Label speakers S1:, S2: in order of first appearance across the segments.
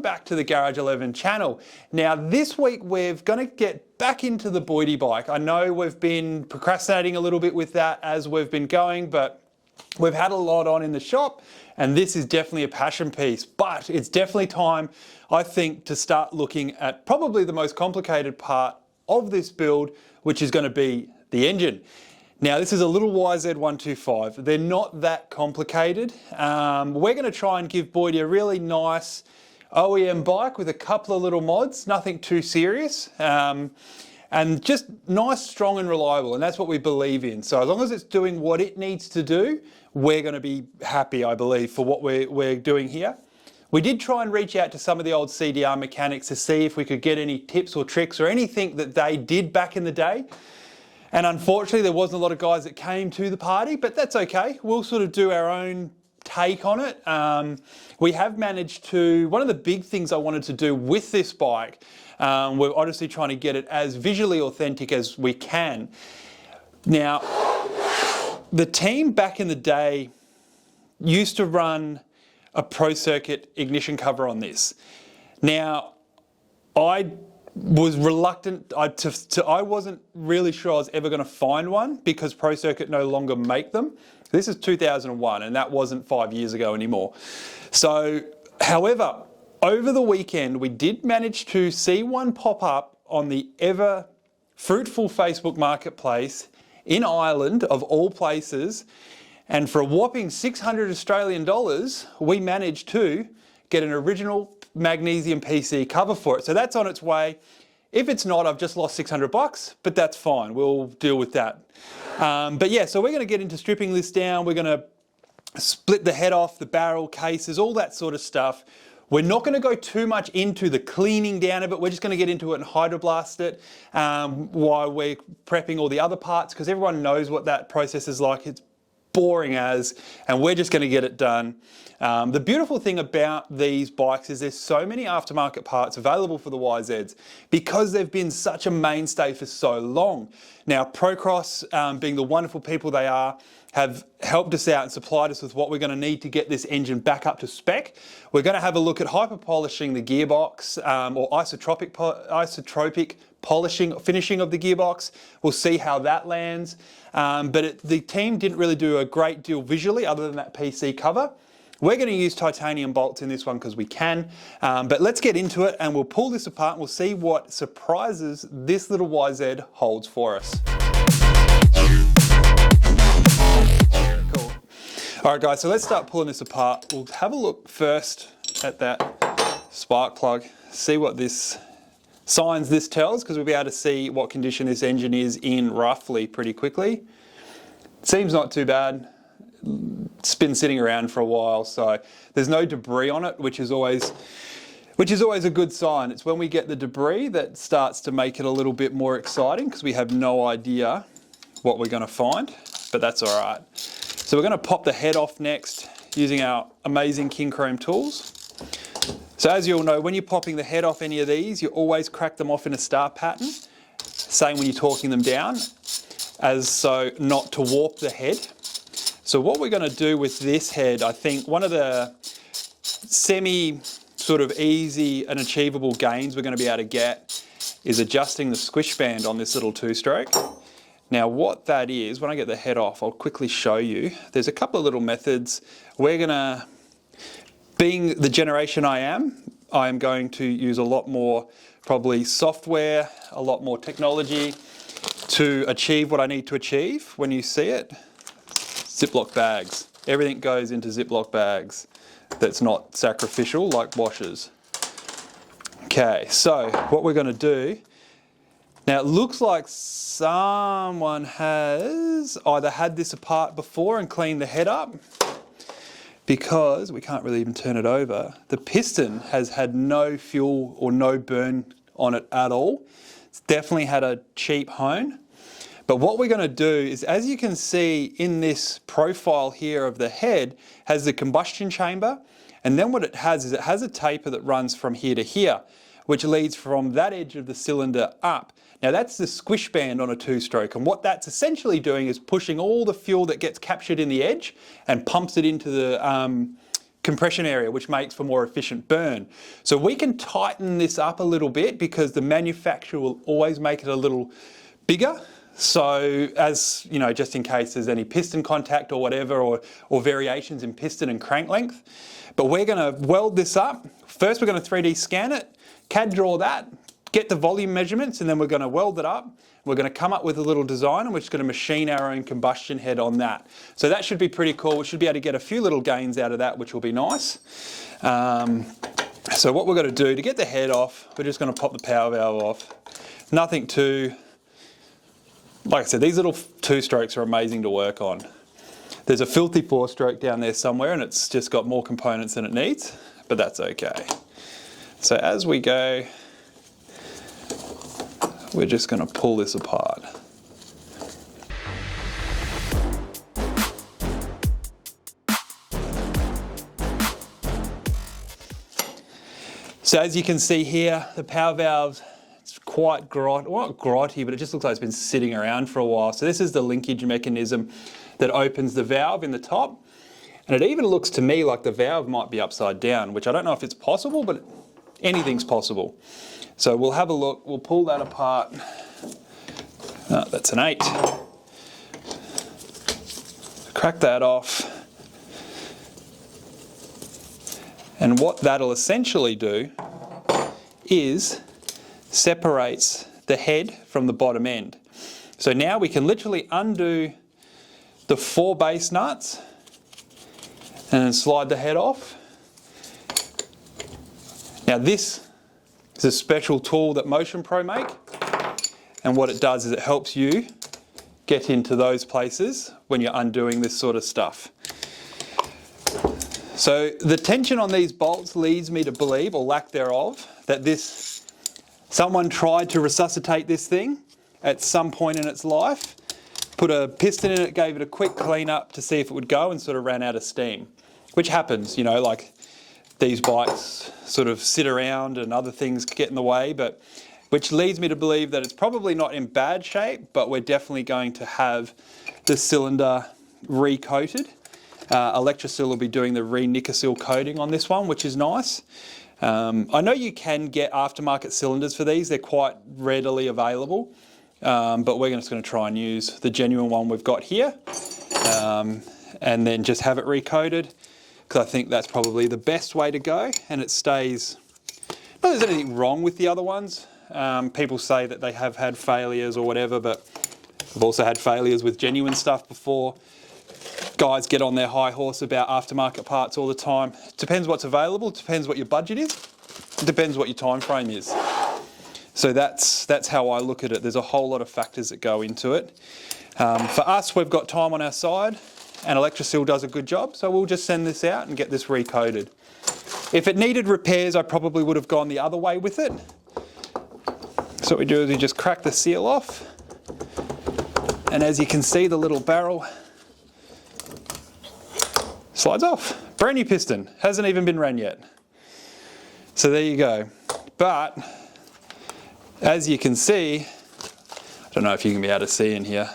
S1: welcome back to the Garage 11 channel. Now this week we're going to get back into the Boydie bike. I know we've been procrastinating a little bit with that as we've been going, but we've had a lot on in the shop and this is definitely a passion piece, but it's definitely time, I think, to start looking at probably the most complicated part of this build, which is going to be the engine. Now this is a little YZ125. They're not that complicated. We're going to try and give Boydie a really nice OEM bike with a couple of little mods, nothing too serious, and just nice, strong and reliable, and that's what we believe in. So as long as it's doing what it needs to do, we're going to be happy, I believe, for what we're doing here. We did try and reach out to some of the old CDR mechanics to see if we could get any tips or tricks or anything that they did back in the day. And unfortunately, there wasn't a lot of guys that came to the party, but that's okay. We'll sort of do our own take on it. We have managed to, one of the big things I wanted to do with this bike, we're honestly trying to get it as visually authentic as we can. Now, the team back in the day used to run a Pro Circuit ignition cover on this. Now, I was reluctant, I wasn't really sure I was ever going to find one because Pro Circuit no longer make them. This is 2001 and that wasn't 5 years ago anymore. So, however, over the weekend we did manage to see one pop up on the ever fruitful Facebook Marketplace in Ireland, of all places, and for a whopping 600 Australian dollars we managed to get an original magnesium PC cover for it. So that's on its way. If it's not, I've just lost 600 bucks, but that's fine. We'll deal with that. But yeah, so we're going to get into stripping this down. We're going to split the head off, the barrel, cases, all that sort of stuff. We're not going to go too much into the cleaning down of it. We're just going to get into it and hydroblast it while we're prepping all the other parts, because everyone knows what that process is like. It's boring as, and we're just going to get it done. The beautiful thing about these bikes is there's so many aftermarket parts available for the YZs because they've been such a mainstay for so long. Now Procross, being the wonderful people they are, have helped us out and supplied us with what we're going to need to get this engine back up to spec. We're going to have a look at hyper polishing the gearbox, or isotropic polishing, finishing of the gearbox. We'll see how that lands. But the team didn't really do a great deal visually other than that PC cover. We're going to use titanium bolts in this one because we can, but let's get into it and we'll pull this apart and we'll see what surprises this little YZ holds for us. Cool. All right guys, so let's start pulling this apart. We'll have a look first at that spark plug, see what this signs this tells, because we'll be able to see what condition this engine is in roughly pretty quickly. Seems not too bad. It's been sitting around for a while, so there's no debris on it, which is always a good sign. It's when we get the debris that starts to make it a little bit more exciting because we have no idea what we're going to find, but that's all right. So we're going to pop the head off next using our amazing King Chrome tools. So as you all know, when you're popping the head off any of these, you always crack them off in a star pattern. Same when you're torquing them down, as so not to warp the head. So what we're going to do with this head, I think one of the semi sort of easy and achievable gains we're going to be able to get is adjusting the squish band on this little two-stroke. Now what that is, when I get the head off, I'll quickly show you. There's a couple of little methods. We're going to, being the generation I am going to use a lot more probably software, a lot more technology to achieve what I need to achieve. When you see it, Ziploc bags. Everything goes into Ziploc bags. That's not sacrificial like washers. Okay, so what we're going to do, now it looks like someone has either had this apart before and cleaned the head up, because we can't really even turn it over. The piston has had no fuel or no burn on it at all. It's definitely had a cheap hone. But what we're going to do is, as you can see in this profile here of the head, has the combustion chamber, and then what it has is it has a taper that runs from here to here, which leads from that edge of the cylinder up. Now that's the squish band on a two-stroke, and what that's essentially doing is pushing all the fuel that gets captured in the edge and pumps it into the compression area, which makes for more efficient burn. So we can tighten this up a little bit because the manufacturer will always make it a little bigger. So as you know, just in case there's any piston contact or whatever, or variations in piston and crank length. But we're going to weld this up. First, we're going to 3D scan it, CAD draw that, get the volume measurements, and then we're going to weld it up. We're going to come up with a little design, and we're just going to machine our own combustion head on that. So that should be pretty cool. We should be able to get a few little gains out of that, which will be nice. So what we're going to do to get the head off, we're just going to pop the power valve off. Nothing too, like I said, these little 2-strokes are amazing to work on. There's a filthy 4-stroke down there somewhere, and it's just got more components than it needs, but that's okay. So as we go, we're just going to pull this apart. So as you can see here, the power valve, it's quite grotty, well, not grotty, but it just looks like it's been sitting around for a while. So this is the linkage mechanism that opens the valve in the top. And it even looks to me like the valve might be upside down, which I don't know if it's possible, but anything's possible. So we'll have a look, we'll pull that apart. Oh, that's an 8. Crack that off. And what that'll essentially do is separates the head from the bottom end. So now we can literally undo the 4 base nuts and then slide the head off. Now this is a special tool that Motion Pro make, and what it does is it helps you get into those places when you're undoing this sort of stuff. So the tension on these bolts leads me to believe, or lack thereof, that someone tried to resuscitate this thing at some point in its life, put a piston in it, gave it a quick clean up to see if it would go, and sort of ran out of steam, which happens, you know, like these bikes sort of sit around and other things get in the way, but which leads me to believe that it's probably not in bad shape, but we're definitely going to have the cylinder recoated. Electrosil will be doing the re-Nicosil coating on this one, which is nice. I know you can get aftermarket cylinders for these. They're quite readily available, but we're just going to try and use the genuine one we've got here, and then just have it recoated, because I think that's probably the best way to go, and it stays. Not that there's anything wrong with the other ones. People say that they have had failures or whatever, but I've also had failures with genuine stuff before. Guys get on their high horse about aftermarket parts all the time. It depends what's available, it depends what your budget is, it depends what your time frame is. So that's how I look at it. There's a whole lot of factors that go into it. For us, we've got time on our side, and Electrosil does a good job, so we'll just send this out and get this recoated. If it needed repairs, I probably would have gone the other way with it. So what we do is we just crack the seal off, and as you can see, the little barrel slides off. Brand new piston, hasn't even been ran yet. So there you go. But as you can see, I don't know if you can be able to see in here,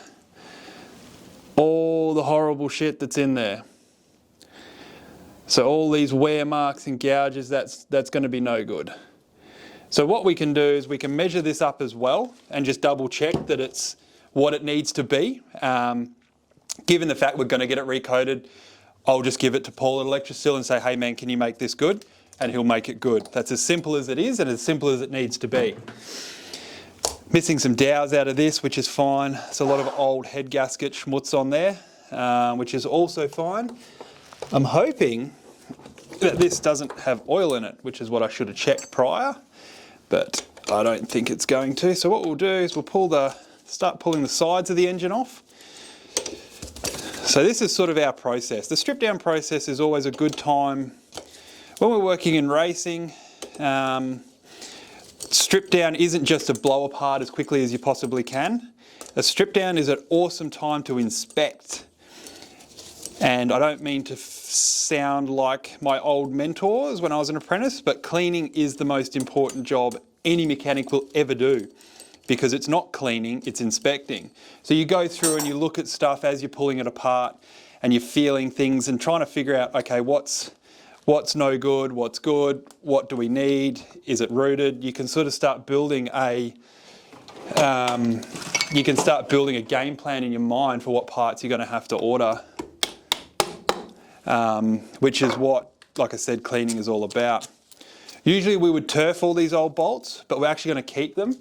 S1: all the horrible shit that's in there. So all these wear marks and gouges, that's going to be no good. So what we can do is we can measure this up as well and just double check that it's what it needs to be. Given the fact we're going to get it recoated, I'll just give it to Paul at Electrosil and say, hey man, can you make this good? And he'll make it good. That's as simple as it is and as simple as it needs to be. Missing some dowels out of this, which is fine. There's a lot of old head gasket schmutz on there, which is also fine. I'm hoping that this doesn't have oil in it, which is what I should have checked prior, but I don't think it's going to. So what we'll do is we'll start pulling the sides of the engine off. So this is sort of our process. The strip down process is always a good time when we're working in racing. Strip down isn't just to blow apart as quickly as you possibly can. A strip down is an awesome time to inspect. And I don't mean to sound like my old mentors when I was an apprentice, but cleaning is the most important job any mechanic will ever do, because it's not cleaning, it's inspecting. So you go through and you look at stuff as you're pulling it apart and you're feeling things and trying to figure out, okay, what's what's no good, what's good, what do we need, is it rooted? You can sort of start building a game plan in your mind for what parts you're going to have to order, which is what, like I said, cleaning is all about. Usually we would turf all these old bolts, but we're actually going to keep them,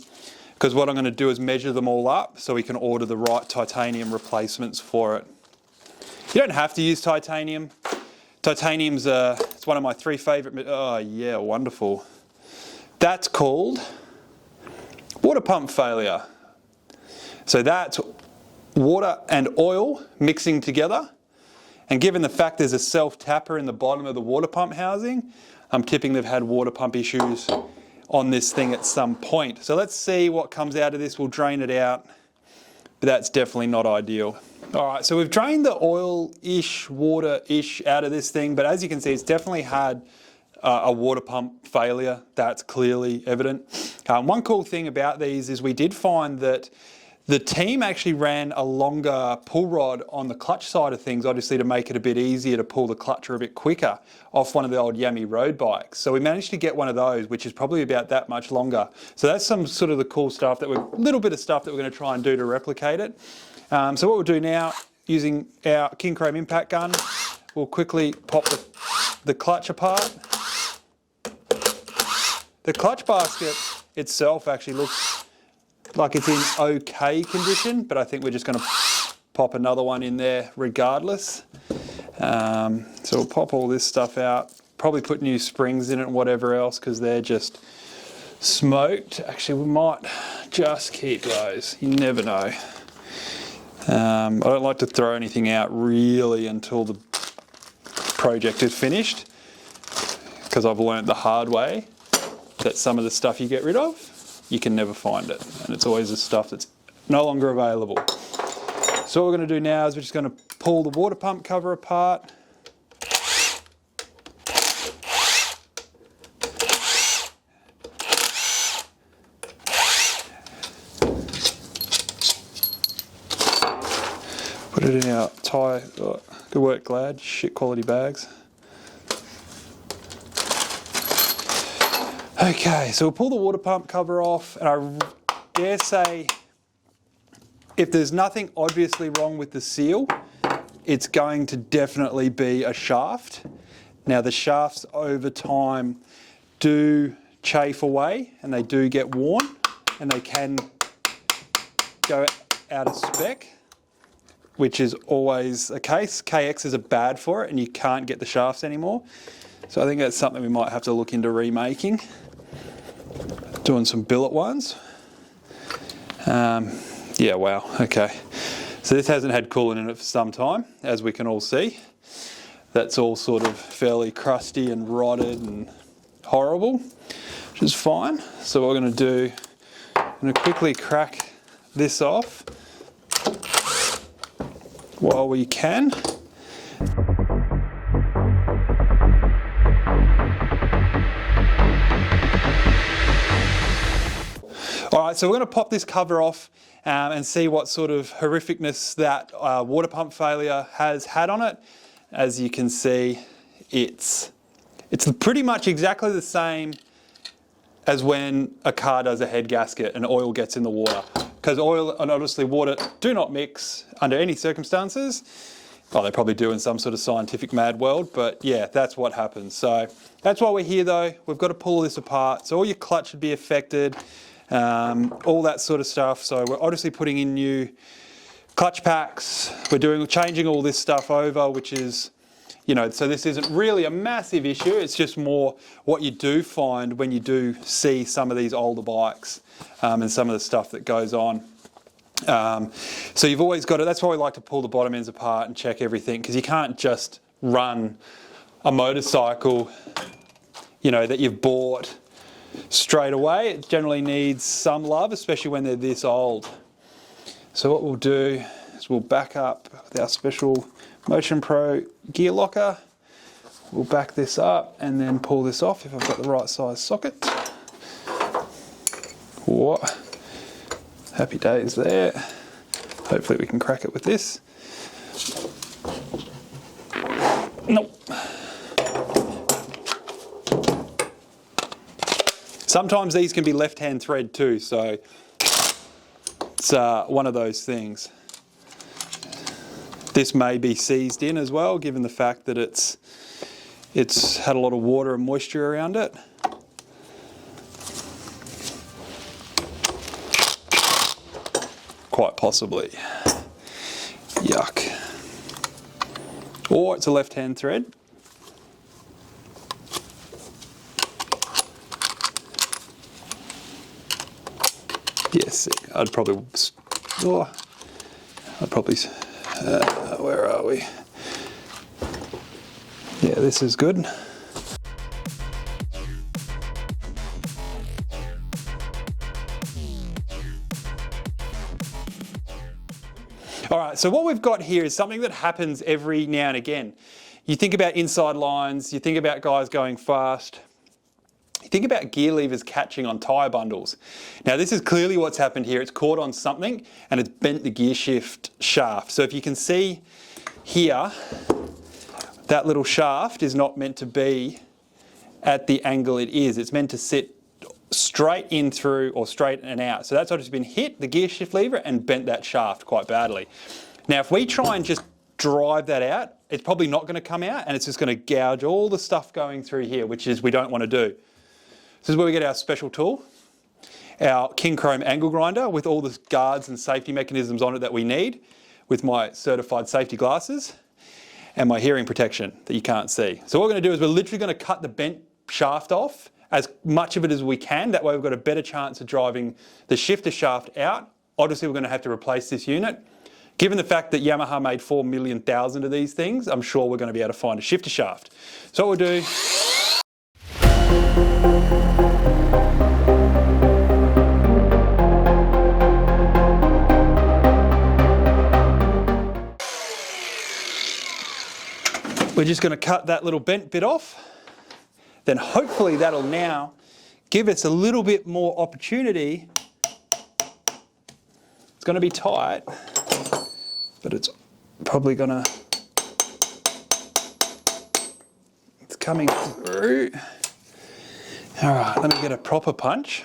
S1: because what I'm going to do is measure them all up so we can order the right titanium replacements for it. You don't have to use titanium. Titanium's it's one of my 3 favourite. Oh yeah, wonderful. That's called water pump failure. So that's water and oil mixing together. And given the fact there's a self-tapper in the bottom of the water pump housing, I'm tipping they've had water pump issues on this thing at some point. So let's see what comes out of this. We'll drain it out, but that's definitely not ideal. All right, so we've drained the oil-ish, water-ish out of this thing, but as you can see, it's definitely had a water pump failure. That's clearly evident. One cool thing about these is we did find that the team actually ran a longer pull rod on the clutch side of things, obviously to make it a bit easier to pull the clutcher a bit quicker off one of the old Yami road bikes. So we managed to get one of those, which is probably about that much longer. So that's some sort of the cool stuff that little bit of stuff that we're going to try and do to replicate it. So what we'll do now, using our King Chrome impact gun, we'll quickly pop the clutch apart. The clutch basket itself actually looks like it's in okay condition, but I think we're just going to pop another one in there regardless. So we'll pop all this stuff out, probably put new springs in it and whatever else, because they're just smoked. Actually, we might just keep those. You never know. I don't like to throw anything out really until the project is finished, because I've learned the hard way that some of the stuff you get rid of, you can never find it, and it's always the stuff that's no longer available. So what we're going to do now is we're just going to pull the water pump cover apart. Put it in our tie. Oh, good work, Glad. Shit quality bags. Okay, so we'll pull the water pump cover off, and I dare say, if there's nothing obviously wrong with the seal, it's going to definitely be a shaft. Now the shafts over time do chafe away, and they do get worn, and they can go out of spec, which is always the case. KXs are bad for it, and you can't get the shafts anymore. So I think that's something we might have to look into remaking. Doing some billet ones. Yeah, wow, okay. So this hasn't had coolant in it for some time, as we can all see. That's all sort of fairly crusty and rotted and horrible, which is fine. So what we're going to do, I'm going to quickly crack this off while we can. All right, so we're going to pop this cover off and see what sort of horrificness that water pump failure has had on it. As you can see, it's pretty much exactly the same as when a car does a head gasket and oil gets in the water. Because oil and obviously water do not mix under any circumstances. Well, they probably do in some sort of scientific mad world, but yeah, that's what happens. So that's why we're here though. We've got to pull this apart. So all your clutch would be affected. All that sort of stuff. So we're obviously putting in new clutch packs. We're changing all this stuff over, which is, you know, so this isn't really a massive issue. It's just more what you do find when you do see some of these older bikes and some of the stuff that goes on. So you've always got to, that's why we like to pull the bottom ends apart and check everything, because you can't just run a motorcycle, you know, that you've bought straight away. It generally needs some love, especially when they're this old. So what we'll do is we'll back up with our special Motion Pro gear locker. We'll back this up and then pull this off if I've got the right size socket. Whoa. Happy days there. Hopefully we can crack it with this. Nope. Sometimes these can be left-hand thread too, so it's one of those things. This may be seized in as well, given the fact that it's had a lot of water and moisture around it. Quite possibly. Yuck. Or it's a left-hand thread. Yes, I'd probably, where are we? Yeah, this is good. All right, so what we've got here is something that happens every now and again. You think about inside lines, you think about guys going fast, you think about gear levers catching on tyre bundles. Now this is clearly what's happened here. It's caught on something and it's bent the gear shift shaft. So if you can see here, that little shaft is not meant to be at the angle it is. It's meant to sit straight in through or straight and out. So that's what has been hit, the gear shift lever, and bent that shaft quite badly. Now if we try and just drive that out, it's probably not going to come out and it's just going to gouge all the stuff going through here, which is we don't want to do. This is where we get our special tool, our King Chrome angle grinder with all the guards and safety mechanisms on it that we need, with my certified safety glasses and my hearing protection that you can't see. So what we're going to do is we're literally going to cut the bent shaft off, as much of it as we can. That way we've got a better chance of driving the shifter shaft out. Obviously we're going to have to replace this unit. Given the fact that Yamaha made 4 million thousand of these things, I'm sure we're going to be able to find a shifter shaft. So what we'll do, we're just going to cut that little bent bit off. Then hopefully that'll now give us a little bit more opportunity. It's going to be tight, but it's probably going to, it's coming through. All right, let me get a proper punch.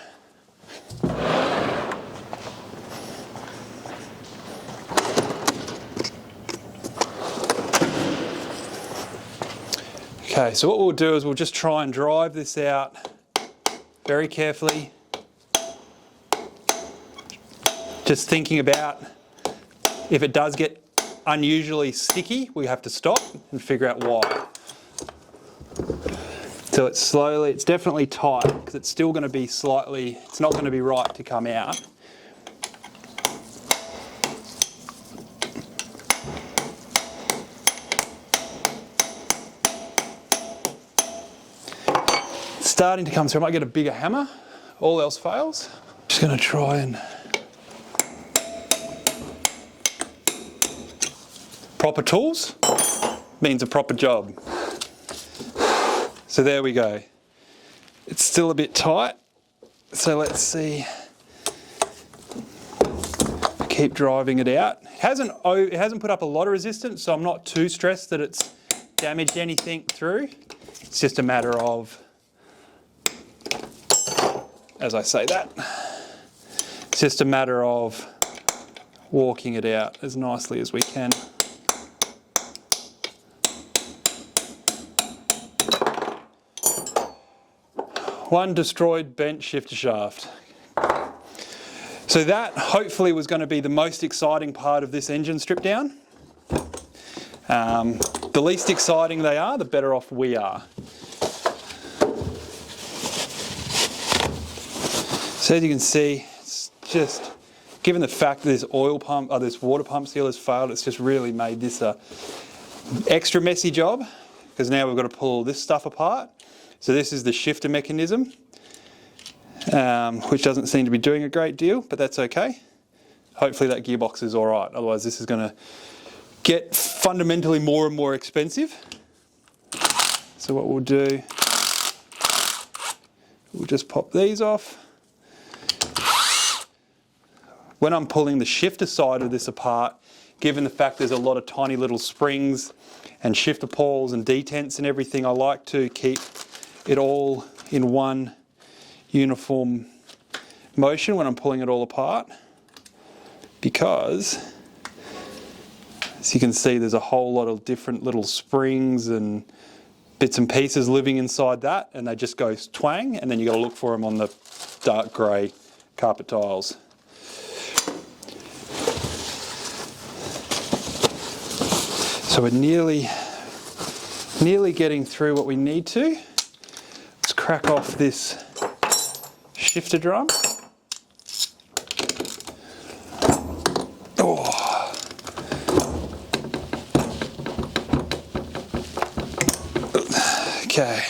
S1: Okay, so what we'll do is we'll just try and drive this out very carefully. Just thinking about if it does get unusually sticky, we have to stop and figure out why. So it's slowly, it's definitely tight because it's still going to be slightly, it's not going to be right to come out. Starting to come through. I might get a bigger hammer, all else fails. Just going to try and proper tools means a proper job. So there we go. It's still a bit tight, so let's see. Keep driving it out. It hasn't put up a lot of resistance, so I'm not too stressed that it's damaged anything through. It's just a matter of, as I say that, it's just a matter of walking it out as nicely as we can. One destroyed bent shifter shaft. So that hopefully was going to be the most exciting part of this engine strip down. The least exciting they are, the better off we are. So as you can see, it's just, given the fact that this oil pump, this water pump seal has failed, it's just really made this a extra messy job, because now we've got to pull all this stuff apart. So this is the shifter mechanism, which doesn't seem to be doing a great deal, but that's okay. Hopefully that gearbox is all right. Otherwise this is going to get fundamentally more and more expensive. So what we'll do, we'll just pop these off. When I'm pulling the shifter side of this apart, given the fact there's a lot of tiny little springs and shifter pawls and detents and everything, I like to keep it all in one uniform motion when I'm pulling it all apart, because as you can see, there's a whole lot of different little springs and bits and pieces living inside that, and they just go twang, and then you got to look for them on the dark grey carpet tiles. So we're nearly getting through what we need to. Let's crack off this shifter drum. Oh. Okay.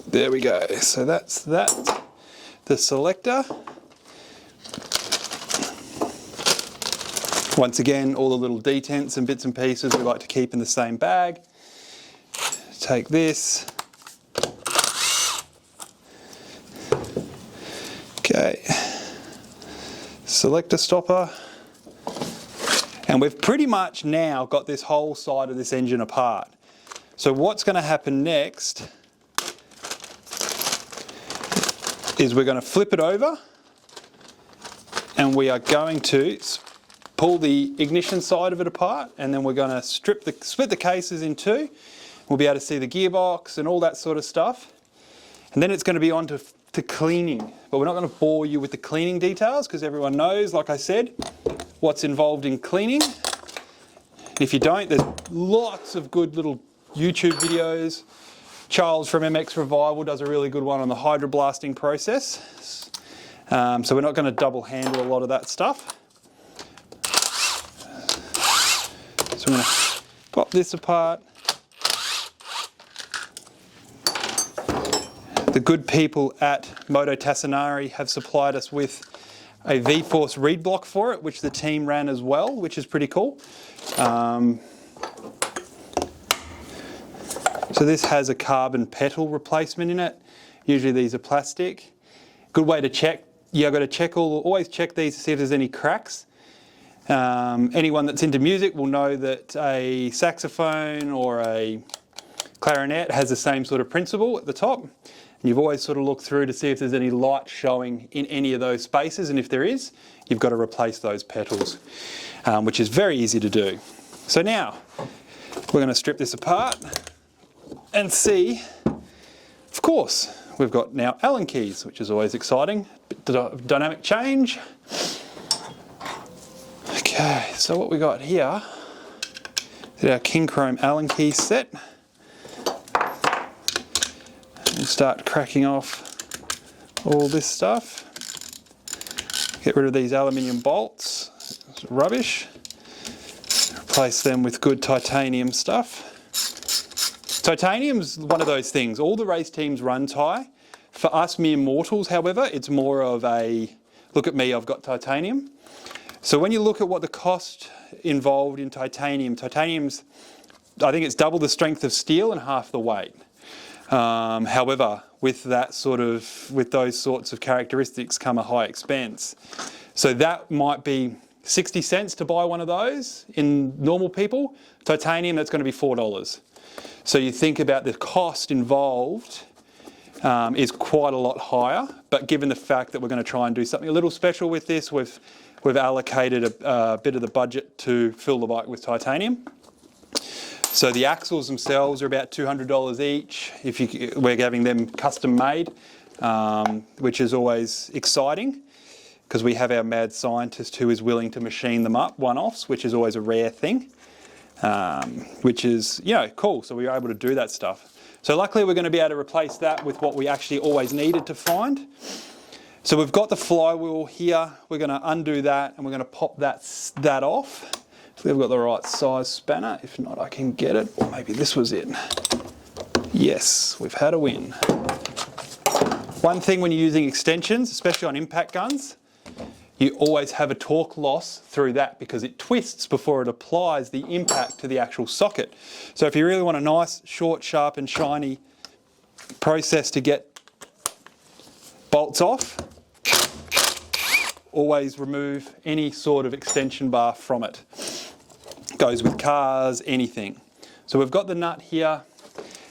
S1: There we go. So that's that. The selector. Once again, all the little detents and bits and pieces we like to keep in the same bag. Take this. Okay. Selector stopper. And we've pretty much now got this whole side of this engine apart. So what's going to happen next is we're going to flip it over, and we are going to pull the ignition side of it apart, and then we're going to split the cases in two. We'll be able to see the gearbox and all that sort of stuff. And then it's going to be on to cleaning. But we're not going to bore you with the cleaning details, because everyone knows, like I said, what's involved in cleaning. If you don't, there's lots of good little YouTube videos. Charles from MX Revival does a really good one on the hydroblasting process. So we're not going to double handle a lot of that stuff. So I'm going to pop this apart. The good people at Moto Tassinari have supplied us with a V-Force reed block for it, which the team ran as well, which is pretty cool. So this has a carbon petal replacement in it. Usually these are plastic. Good way to check. You've got to check always check these to see if there's any cracks. Anyone that's into music will know that a saxophone or a clarinet has the same sort of principle at the top. And you've always sort of looked through to see if there's any light showing in any of those spaces, and if there is, you've got to replace those petals, which is very easy to do. So now we're going to strip this apart and see, of course, we've got now Allen keys, which is always exciting. Bit of dynamic change. Okay, so what we got here is our King Chrome Allen key set. We'll start cracking off all this stuff. Get rid of these aluminium bolts, it's rubbish. Replace them with good titanium stuff. Titanium's one of those things. All the race teams run Ti. For us mere mortals, however, it's more of a, look at me, I've got titanium. So when you look at what the cost involved in titanium's, I think it's double the strength of steel and half the weight. However, with those sorts of characteristics come a high expense. So that might be 60 cents to buy one of those in normal people. Titanium, that's going to be $4. So you think about the cost involved is quite a lot higher, but given the fact that we're going to try and do something a little special with this, we've allocated a bit of the budget to fill the bike with titanium. So the axles themselves are about $200 each. We're having them custom made, which is always exciting, because we have our mad scientist who is willing to machine them up one-offs, which is always a rare thing. Which is, cool. So we were able to do that stuff. So luckily we're going to be able to replace that with what we actually always needed to find. So we've got the flywheel here. We're going to undo that, and we're going to pop that off. So we've got the right size spanner. If not, I can get it. Or maybe this was it. Yes, we've had a win. One thing when you're using extensions, especially on impact guns, you always have a torque loss through that, because it twists before it applies the impact to the actual socket. So if you really want a nice, short, sharp and shiny process to get bolts off, always remove any sort of extension bar from it. Goes with cars, anything. So we've got the nut here.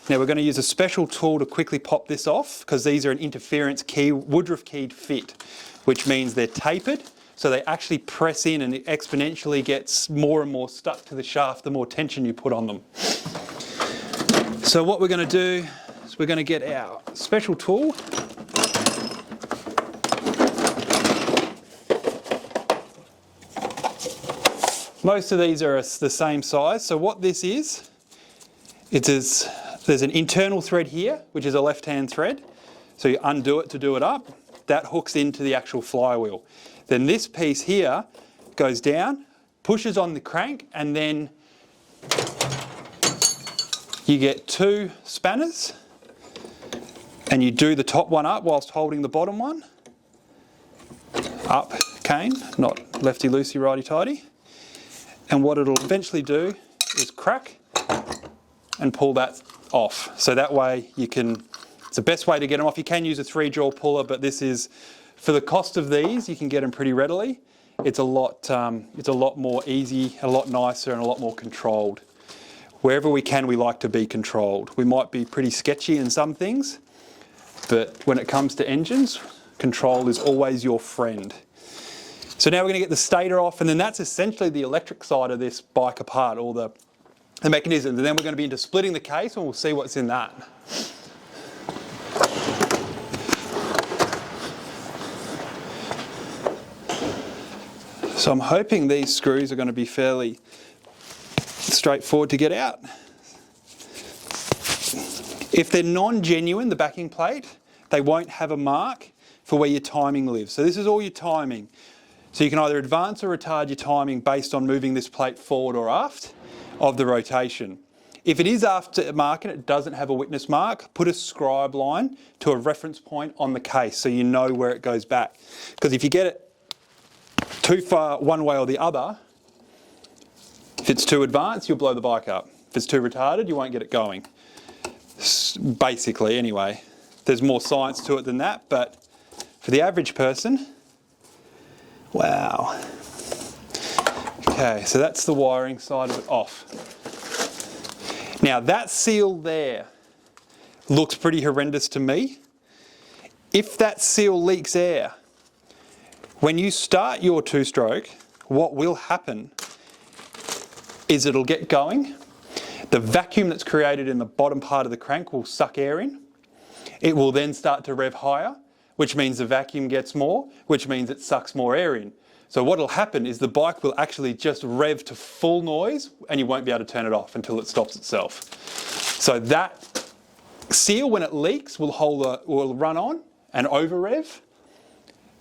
S1: Now we're going to use a special tool to quickly pop this off, because these are an interference key, Woodruff keyed fit, which means they're tapered, so they actually press in and it exponentially gets more and more stuck to the shaft the more tension you put on them. So what we're going to do is we're going to get our special tool. Most of these are the same size. So what this is, there's an internal thread here, which is a left-hand thread. So you undo it to do it up. That hooks into the actual flywheel. Then this piece here goes down, pushes on the crank, and then you get 2 spanners, and you do the top one up whilst holding the bottom one. Up, cane, not lefty-loosey, righty-tighty. And what it'll eventually do is crack and pull that off. So that way you can, it's the best way to get them off. You can use a 3-jaw puller, but this is, for the cost of these, you can get them pretty readily. It's a lot more easy, a lot nicer, and a lot more controlled. Wherever we can, we like to be controlled. We might be pretty sketchy in some things, but when it comes to engines, control is always your friend. So now we're going to get the stator off, and then that's essentially the electric side of this bike apart, all the mechanisms. And then we're going to be into splitting the case, and we'll see what's in that. So I'm hoping these screws are going to be fairly straightforward to get out. If they're non-genuine, the backing plate, they won't have a mark for where your timing lives. So this is all your timing. So you can either advance or retard your timing based on moving this plate forward or aft of the rotation. If it is aftermarket and it doesn't have a witness mark, put a scribe line to a reference point on the case so you know where it goes back. Because if you get it too far one way or the other, if it's too advanced, you'll blow the bike up. If it's too retarded, you won't get it going. Basically, anyway. There's more science to it than that, but for the average person, wow. Okay, so that's the wiring side of it off. Now that seal there looks pretty horrendous to me. If that seal leaks air, when you start your 2-stroke, what will happen is it'll get going. The vacuum that's created in the bottom part of the crank will suck air in. It will then start to rev higher, which means the vacuum gets more, which means it sucks more air in. So what will happen is the bike will actually just rev to full noise, and you won't be able to turn it off until it stops itself. So that seal, when it leaks, will run on and over rev.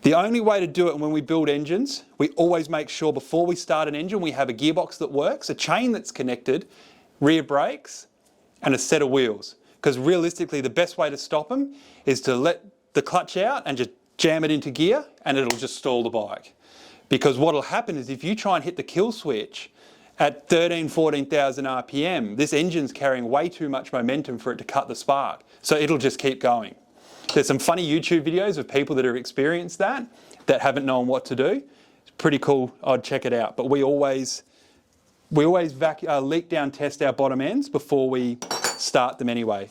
S1: The only way to do it when we build engines, we always make sure before we start an engine we have a gearbox that works, a chain that's connected, rear brakes, and a set of wheels. Because realistically the best way to stop them is to let the clutch out and just jam it into gear, and it'll just stall the bike. Because what will happen is if you try and hit the kill switch at 14,000 RPM, this engine's carrying way too much momentum for it to cut the spark. So it'll just keep going. There's some funny YouTube videos of people that have experienced that haven't known what to do. It's pretty cool. I'd check it out. But we always leak down test our bottom ends before we start them anyway.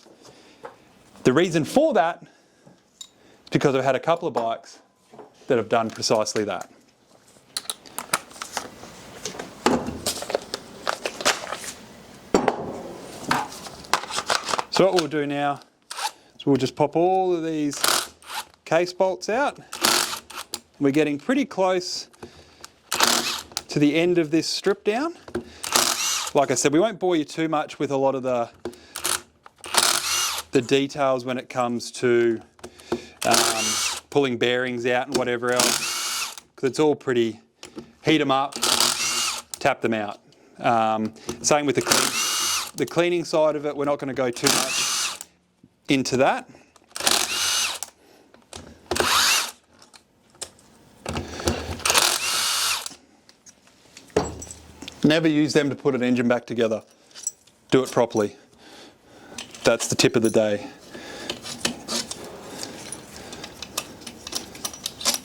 S1: The reason for that is because I've had a couple of bikes that have done precisely that. So what we'll do now is we'll just pop all of these case bolts out. We're getting pretty close to the end of this strip down. Like I said, we won't bore you too much with a lot of the details when it comes to pulling bearings out and whatever else, because it's all pretty heat them up, tap them out. Same with the cleaning side of it. We're not going to go too much into that. Never use them to put an engine back together. Do it properly. That's the tip of the day.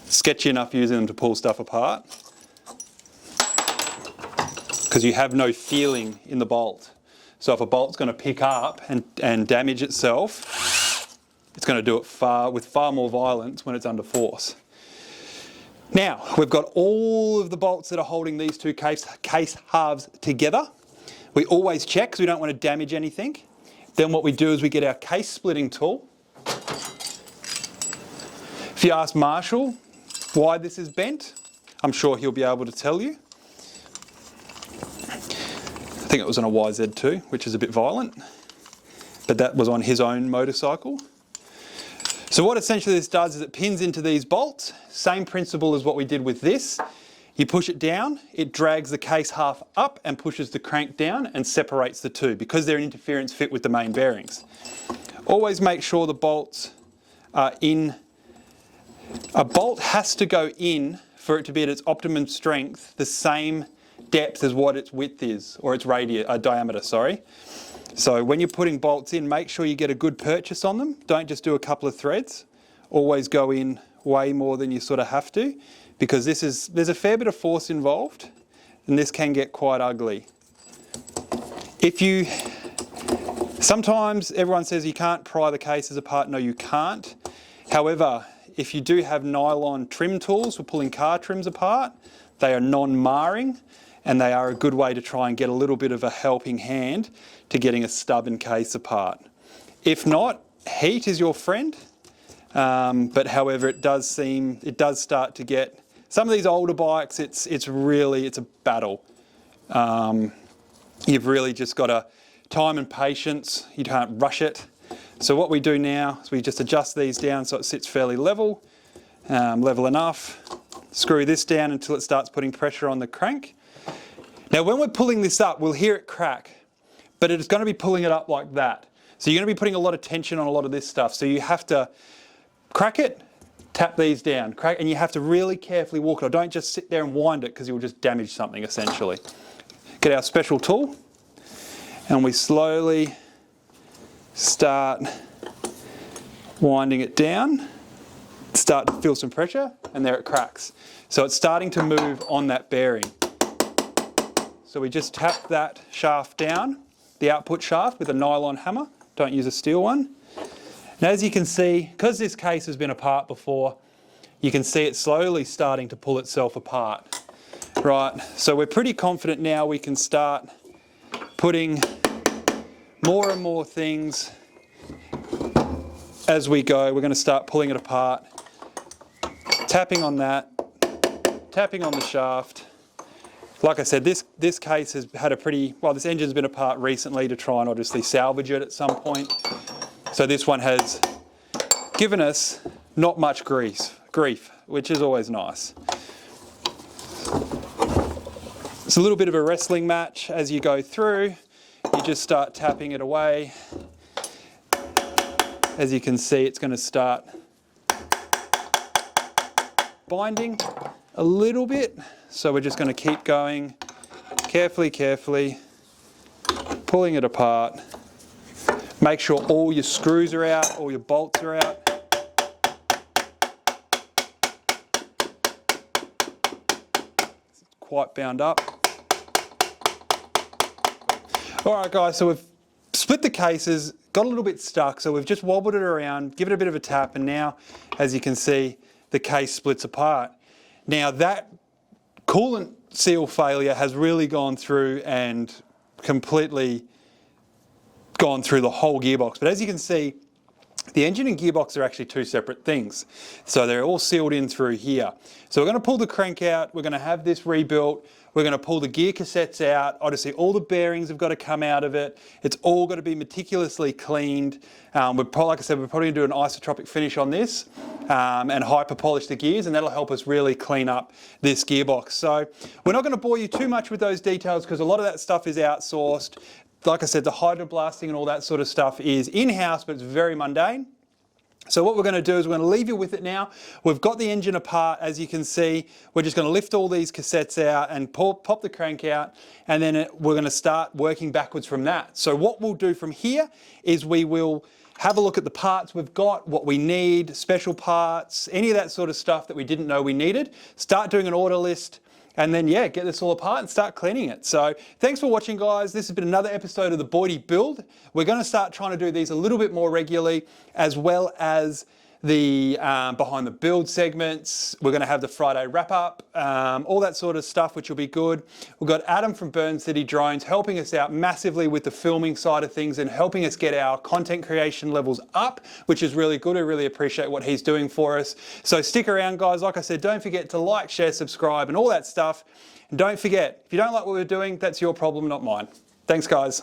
S1: Sketchy enough using them to pull stuff apart. because you have no feeling in the bolt. So if a bolt's going to pick up and damage itself, it's going to do it with far more violence when it's under force. Now, we've got all of the bolts that are holding these two case halves together. We always check because we don't want to damage anything. Then what we do is we get our case splitting tool. If you ask Marshall why this is bent, I'm sure he'll be able to tell you. I think it was on a YZ2, which is a bit violent, but that was on his own motorcycle. So what essentially this does is it pins into these bolts. Same principle as what we did with this. You push it down, it drags the case half up and pushes the crank down and separates the two because they're an interference fit with the main bearings. Always make sure the bolts are in. A bolt has to go in for it to be at its optimum strength, the same depth as what its width is, or its diameter, sorry. So when you're putting bolts in, make sure you get a good purchase on them. Don't just do a couple of threads. Always go in way more than you sort of have to, because there's a fair bit of force involved, and this can get quite ugly. Sometimes everyone says you can't pry the cases apart. No, you can't. However, if you do have nylon trim tools for pulling car trims apart, they are non-marring, and they are a good way to try and get a little bit of a helping hand to getting a stubborn case apart. If not, heat is your friend, but however it does start to get, some of these older bikes, it's a battle. You've really just got to time and patience, you can't rush it. So what we do now is we just adjust these down so it sits fairly level, level enough. Screw this down until it starts putting pressure on the crank. Now when we're pulling this up, we'll hear it crack, but it's going to be pulling it up like that. So you're going to be putting a lot of tension on a lot of this stuff. So you have to crack it, tap these down, crack, and you have to really carefully walk it. Or don't just sit there and wind it because you'll just damage something essentially. Get our special tool and we slowly start winding it down, start to feel some pressure, and there it cracks. So it's starting to move on that bearing. So we just tap that shaft down, the output shaft, with a nylon hammer. Don't use a steel one. And as you can see, because this case has been apart before, you can see it slowly starting to pull itself apart. Right, so we're pretty confident now we can start putting more and more things as we go. We're going to start pulling it apart, tapping on that, tapping on the shaft. Like I said, this case has had this engine's been apart recently to try and obviously salvage it at some point. So this one has given us not much grief, which is always nice. It's a little bit of a wrestling match as you go through. You just start tapping it away. As you can see, it's going to start binding a little bit. So we're just going to keep going carefully, pulling it apart. Make sure all your screws are out, all your bolts are out. It's quite bound up. All right, guys, so we've split the cases, got a little bit stuck, so we've just wobbled it around, give it a bit of a tap, and now, as you can see, the case splits apart. Now that coolant seal failure has really gone through and completely gone through the whole gearbox. But as you can see, the engine and gearbox are actually two separate things. So they're all sealed in through here. So we're going to pull the crank out, we're going to have this rebuilt, we're going to pull the gear cassettes out. Obviously all the bearings have got to come out of it. It's all got to be meticulously cleaned. Like I said, we're probably going to do an isotropic finish on this and hyper polish the gears, and that'll help us really clean up this gearbox. So we're not going to bore you too much with those details because a lot of that stuff is outsourced. Like I said, the hydroblasting and all that sort of stuff is in-house, but it's very mundane. So what we're going to do is we're going to leave you with it now. We've got the engine apart, as you can see. We're just going to lift all these cassettes out and pop the crank out, and then we're going to start working backwards from that. So what we'll do from here is we will have a look at the parts we've got, what we need, special parts, any of that sort of stuff that we didn't know we needed. Start doing an order list, and then yeah, get this all apart and start cleaning it. So thanks for watching, guys. This has been another episode of the Boydie Build. We're going to start trying to do these a little bit more regularly, as well as the behind the build segments. We're going to have the Friday wrap up, all that sort of stuff, which will be good. We've got Adam from Burn City Drones helping us out massively with the filming side of things and helping us get our content creation levels up, which is really good. I really appreciate what he's doing for us. So stick around, guys. Like I said, don't forget to like, share, subscribe and all that stuff. And don't forget, if you don't like what we're doing, that's your problem, not mine. Thanks, guys.